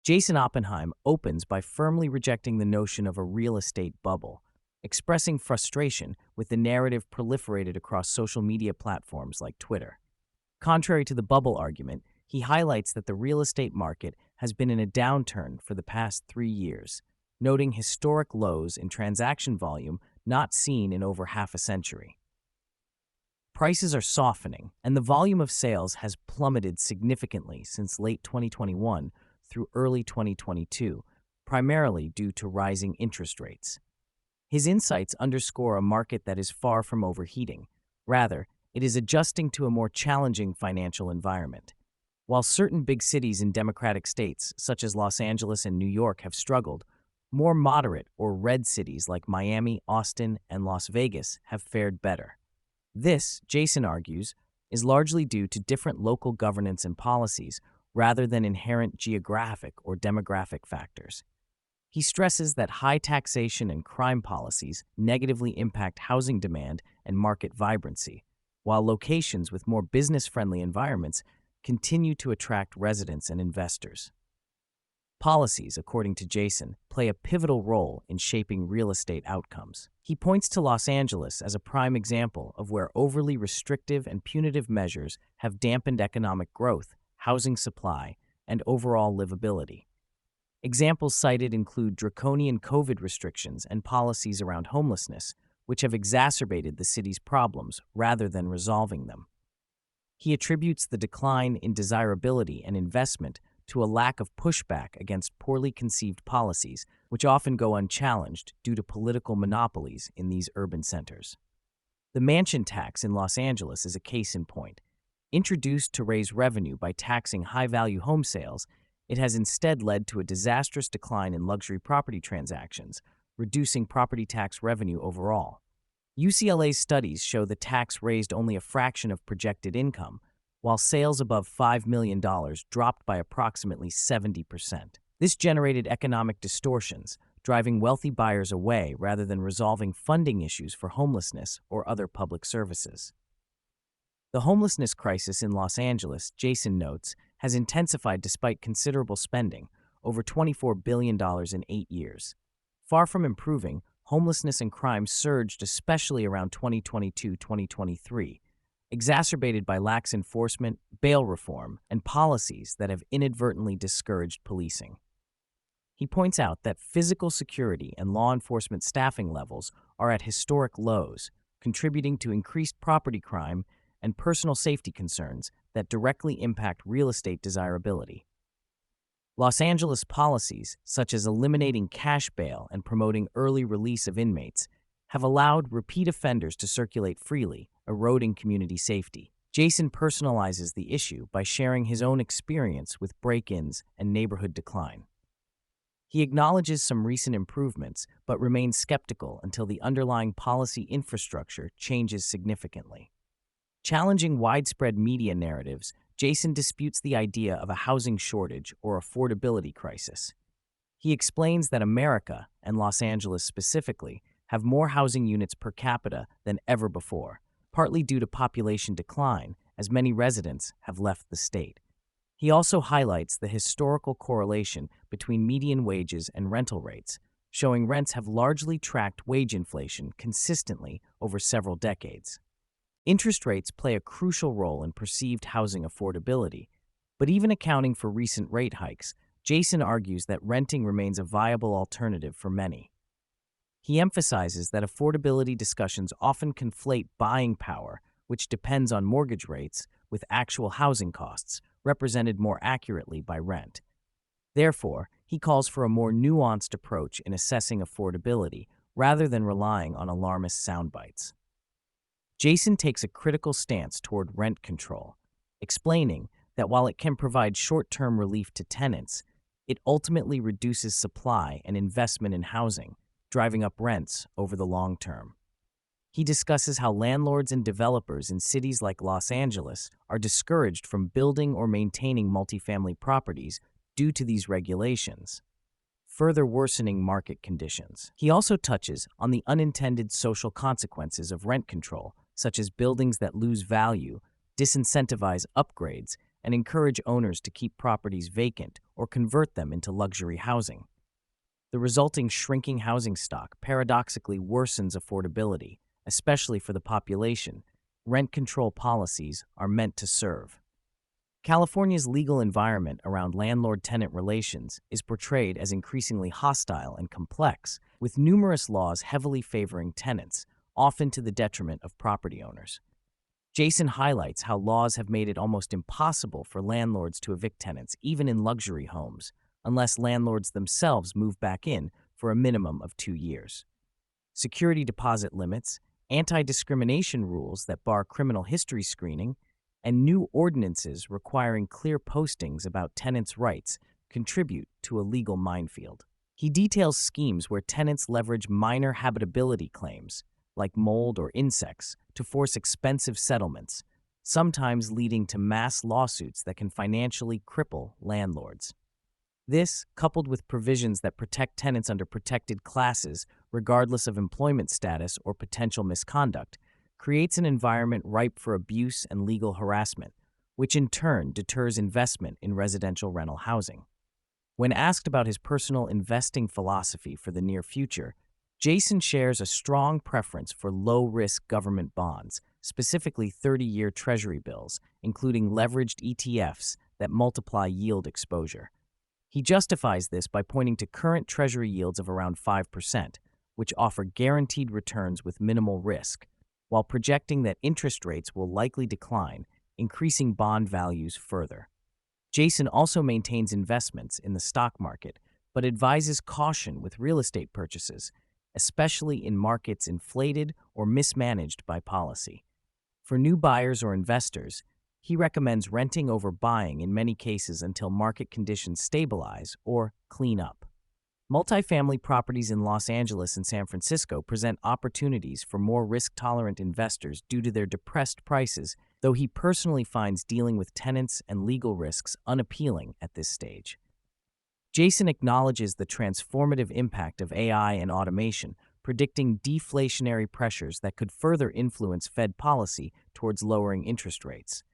Jason Oppenheim opens by firmly rejecting the notion of a real estate bubble, expressing frustration with the narrative proliferated across social media platforms like Twitter. Contrary to the bubble argument, he highlights that the real estate market has been in a downturn for the past 3 years, noting historic lows in transaction volume not seen in over half a century. Prices are softening, and the volume of sales has plummeted significantly since late 2021 through early 2022, primarily due to rising interest rates. His insights underscore a market that is far from overheating. Rather, it is adjusting to a more challenging financial environment. While certain big cities in democratic states, such as Los Angeles and New York, have struggled, more moderate or red cities like Miami, Austin, and Las Vegas have fared better. This, Jason argues, is largely due to different local governance and policies rather than inherent geographic or demographic factors. He stresses that high taxation and crime policies negatively impact housing demand and market vibrancy, while locations with more business-friendly environments continue to attract residents and investors. Policies, according to Jason, play a pivotal role in shaping real estate outcomes. He points to Los Angeles as a prime example of where overly restrictive and punitive measures have dampened economic growth, housing supply, and overall livability. Examples cited include draconian COVID restrictions and policies around homelessness, which have exacerbated the city's problems rather than resolving them. He attributes the decline in desirability and investment to a lack of pushback against poorly conceived policies, which often go unchallenged due to political monopolies in these urban centers. The mansion tax in Los Angeles is a case in point. Introduced to raise revenue by taxing high-value home sales, it has instead led to a disastrous decline in luxury property transactions, reducing property tax revenue overall. UCLA's studies show the tax raised only a fraction of projected income, while sales above $5 million dropped by approximately 70%. This generated economic distortions, driving wealthy buyers away rather than resolving funding issues for homelessness or other public services. The homelessness crisis in Los Angeles, Jason notes, has intensified despite considerable spending, over $24 billion in 8 years. Far from improving, homelessness and crime surged especially around 2022-2023, exacerbated by lax enforcement, bail reform, and policies that have inadvertently discouraged policing. He points out that physical security and law enforcement staffing levels are at historic lows, contributing to increased property crime and personal safety concerns that directly impact real estate desirability. Los Angeles policies, such as eliminating cash bail and promoting early release of inmates, have allowed repeat offenders to circulate freely, eroding community safety. Jason personalizes the issue by sharing his own experience with break-ins and neighborhood decline. He acknowledges some recent improvements, but remains skeptical until the underlying policy infrastructure changes significantly. Challenging widespread media narratives, Jason disputes the idea of a housing shortage or affordability crisis. He explains that America, and Los Angeles specifically, have more housing units per capita than ever before, partly due to population decline, as many residents have left the state. He also highlights the historical correlation between median wages and rental rates, showing rents have largely tracked wage inflation consistently over several decades. Interest rates play a crucial role in perceived housing affordability, but even accounting for recent rate hikes, Jason argues that renting remains a viable alternative for many. He emphasizes that affordability discussions often conflate buying power, which depends on mortgage rates, with actual housing costs, represented more accurately by rent. Therefore, he calls for a more nuanced approach in assessing affordability rather than relying on alarmist soundbites. Jason takes a critical stance toward rent control, explaining that while it can provide short-term relief to tenants, it ultimately reduces supply and investment in housing, driving up rents over the long term. He discusses how landlords and developers in cities like Los Angeles are discouraged from building or maintaining multifamily properties due to these regulations, further worsening market conditions. He also touches on the unintended social consequences of rent control, such as buildings that lose value, disincentivize upgrades, and encourage owners to keep properties vacant or convert them into luxury housing. The resulting shrinking housing stock paradoxically worsens affordability, especially for the population rent control policies are meant to serve. California's legal environment around landlord-tenant relations is portrayed as increasingly hostile and complex, with numerous laws heavily favoring tenants, often to the detriment of property owners. Jason highlights how laws have made it almost impossible for landlords to evict tenants, even in luxury homes, unless landlords themselves move back in for a minimum of 2 years. Security deposit limits, anti-discrimination rules that bar criminal history screening, and new ordinances requiring clear postings about tenants' rights contribute to a legal minefield. He details schemes where tenants leverage minor habitability claims, like mold or insects, to force expensive settlements, sometimes leading to mass lawsuits that can financially cripple landlords. This, coupled with provisions that protect tenants under protected classes regardless of employment status or potential misconduct, creates an environment ripe for abuse and legal harassment, which in turn deters investment in residential rental housing. When asked about his personal investing philosophy for the near future, Jason shares a strong preference for low-risk government bonds, specifically 30-year Treasury bills, including leveraged ETFs that multiply yield exposure. He justifies this by pointing to current Treasury yields of around 5%, which offer guaranteed returns with minimal risk, while projecting that interest rates will likely decline, increasing bond values further. Jason also maintains investments in the stock market, but advises caution with real estate purchases, especially in markets inflated or mismanaged by policy. For new buyers or investors, he recommends renting over buying in many cases until market conditions stabilize or clean up. Multifamily properties in Los Angeles and San Francisco present opportunities for more risk-tolerant investors due to their depressed prices, though he personally finds dealing with tenants and legal risks unappealing at this stage. Jason acknowledges the transformative impact of AI and automation, predicting deflationary pressures that could further influence Fed policy towards lowering interest rates.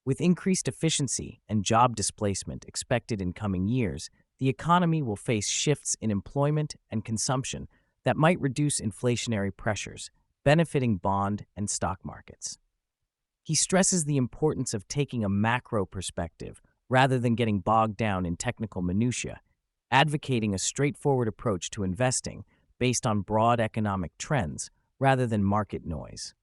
With increased efficiency and job displacement expected in coming years, the economy will face shifts in employment and consumption that might reduce inflationary pressures, benefiting bond and stock markets. He stresses the importance of taking a macro perspective rather than getting bogged down in technical minutiae, advocating a straightforward approach to investing based on broad economic trends rather than market noise.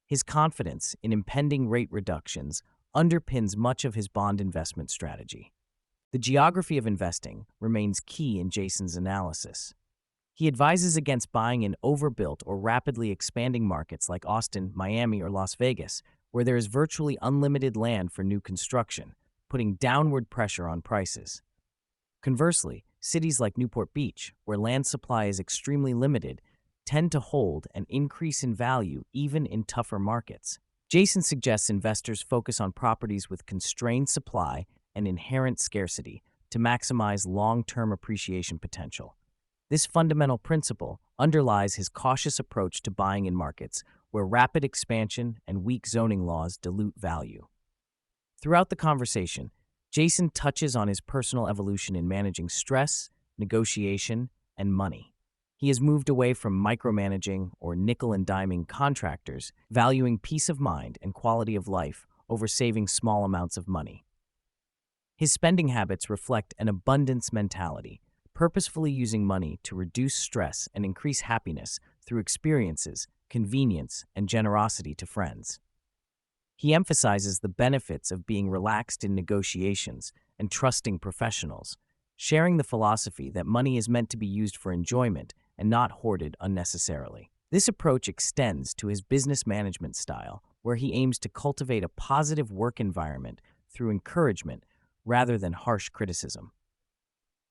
His confidence in impending rate reductions underpins much of his bond investment strategy. The geography of investing remains key in Jason's analysis. He advises against buying in overbuilt or rapidly expanding markets like Austin, Miami, or Las Vegas, where there is virtually unlimited land for new construction, putting downward pressure on prices. Conversely, cities like Newport Beach, where land supply is extremely limited, tend to hold and increase in value even in tougher markets. Jason suggests investors focus on properties with constrained supply and inherent scarcity to maximize long-term appreciation potential. This fundamental principle underlies his cautious approach to buying in markets where rapid expansion and weak zoning laws dilute value. Throughout the conversation, Jason touches on his personal evolution in managing stress, negotiation, and money. He has moved away from micromanaging or nickel-and-diming contractors, valuing peace of mind and quality of life over saving small amounts of money. His spending habits reflect an abundance mentality, purposefully using money to reduce stress and increase happiness through experiences, convenience, and generosity to friends. He emphasizes the benefits of being relaxed in negotiations and trusting professionals, sharing the philosophy that money is meant to be used for enjoyment and not hoarded unnecessarily. This approach extends to his business management style, where he aims to cultivate a positive work environment through encouragement rather than harsh criticism.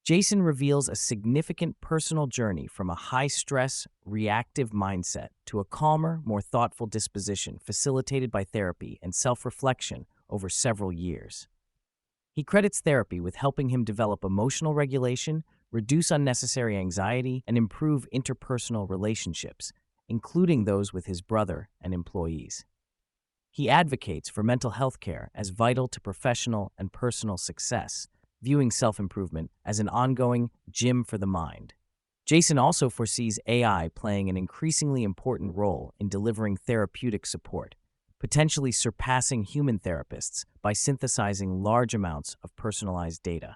Jason reveals a significant personal journey from a high-stress, reactive mindset to a calmer, more thoughtful disposition facilitated by therapy and self-reflection over several years. He credits therapy with helping him develop emotional regulation, reduce unnecessary anxiety, and improve interpersonal relationships, including those with his brother and employees. He advocates for mental health care as vital to professional and personal success, viewing self-improvement as an ongoing gym for the mind. Jason also foresees AI playing an increasingly important role in delivering therapeutic support, potentially surpassing human therapists by synthesizing large amounts of personalized data.